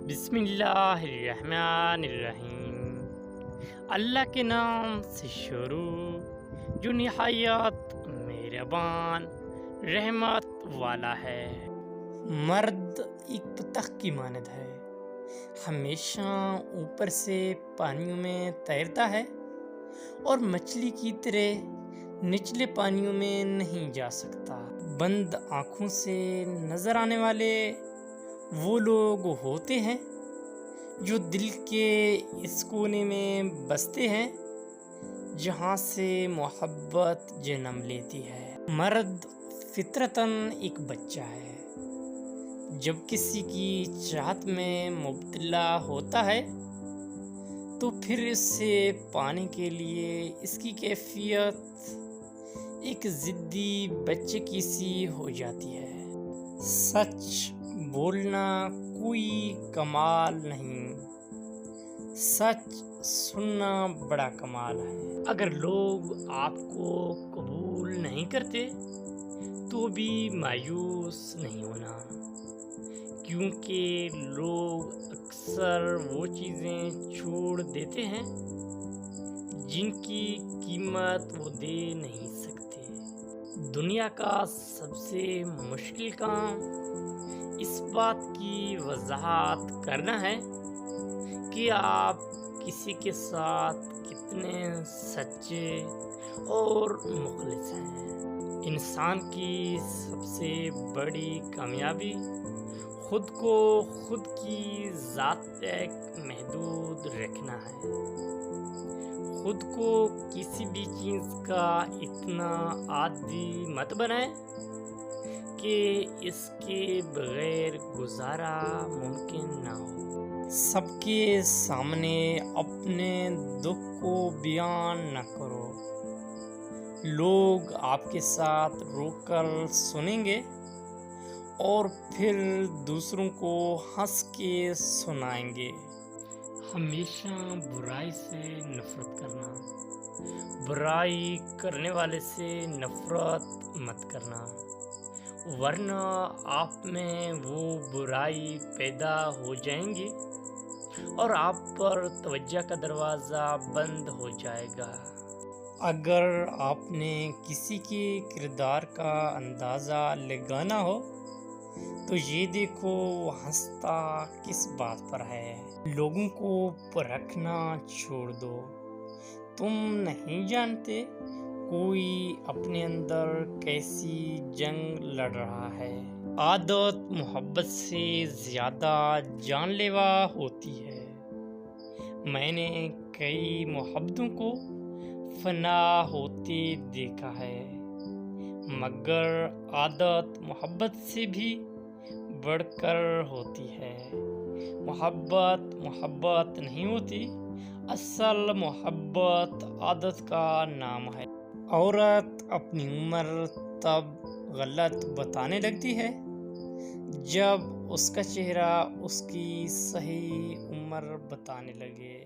بسم اللہ الرحمن الرحیم۔ اللہ کے نام سے شروع جو نہایت مہربان رحمت والا ہے۔ مرد ایک بطخ کی مانند ہے، ہمیشہ اوپر سے پانیوں میں تیرتا ہے اور مچھلی کی طرح نچلے پانیوں میں نہیں جا سکتا۔ بند آنکھوں سے نظر آنے والے وہ لوگ ہوتے ہیں جو دل کے اس کونے میں بستے ہیں جہاں سے محبت جنم لیتی ہے۔ مرد فطرتاً ایک بچہ ہے، جب کسی کی چاہت میں مبتلا ہوتا ہے تو پھر اس سے پانے کے لیے اس کی کیفیت ایک ضدی بچے کی سی ہو جاتی ہے۔ سچ بولنا کوئی کمال نہیں، سچ سننا بڑا کمال ہے۔ اگر لوگ آپ کو قبول نہیں کرتے تو بھی مایوس نہیں ہونا، کیونکہ لوگ اکثر وہ چیزیں چھوڑ دیتے ہیں جن کی قیمت وہ دے نہیں سکتے۔ دنیا کا سب سے مشکل کام اس بات کی وضاحت کرنا ہے کہ آپ کسی کے ساتھ کتنے سچے اور مخلص ہیں۔ انسان کی سب سے بڑی کامیابی خود کو خود کی ذات تک محدود رکھنا ہے۔ خود کو کسی بھی چیز کا اتنا عادی مت بنائیں کہ اس کے بغیر گزارا ممکن نہ ہو۔ سب کے سامنے اپنے دکھ کو بیان نہ کرو، لوگ آپ کے ساتھ روک کر سنیں گے اور پھر دوسروں کو ہنس کے سنائیں گے۔ ہمیشہ برائی سے نفرت کرنا، برائی کرنے والے سے نفرت مت کرنا، ورنہ آپ میں وہ برائی پیدا ہو جائیں گی اور آپ پر توجہ کا دروازہ بند ہو جائے گا۔ اگر آپ نے کسی کے کردار کا اندازہ لگانا ہو تو یہ دیکھو وہ ہنستا کس بات پر ہے۔ لوگوں کو پرکھنا چھوڑ دو، تم نہیں جانتے کوئی اپنے اندر کیسی جنگ لڑ رہا ہے۔ عادت محبت سے زیادہ جان لیوا ہوتی ہے۔ میں نے کئی محبتوں کو فنا ہوتے دیکھا ہے، مگر عادت محبت سے بھی بڑھ کر ہوتی ہے۔ محبت محبت نہیں ہوتی، اصل محبت عادت کا نام ہے۔ عورت اپنی عمر تب غلط بتانے لگتی ہے جب اس کا چہرہ اس کی صحیح عمر بتانے لگے۔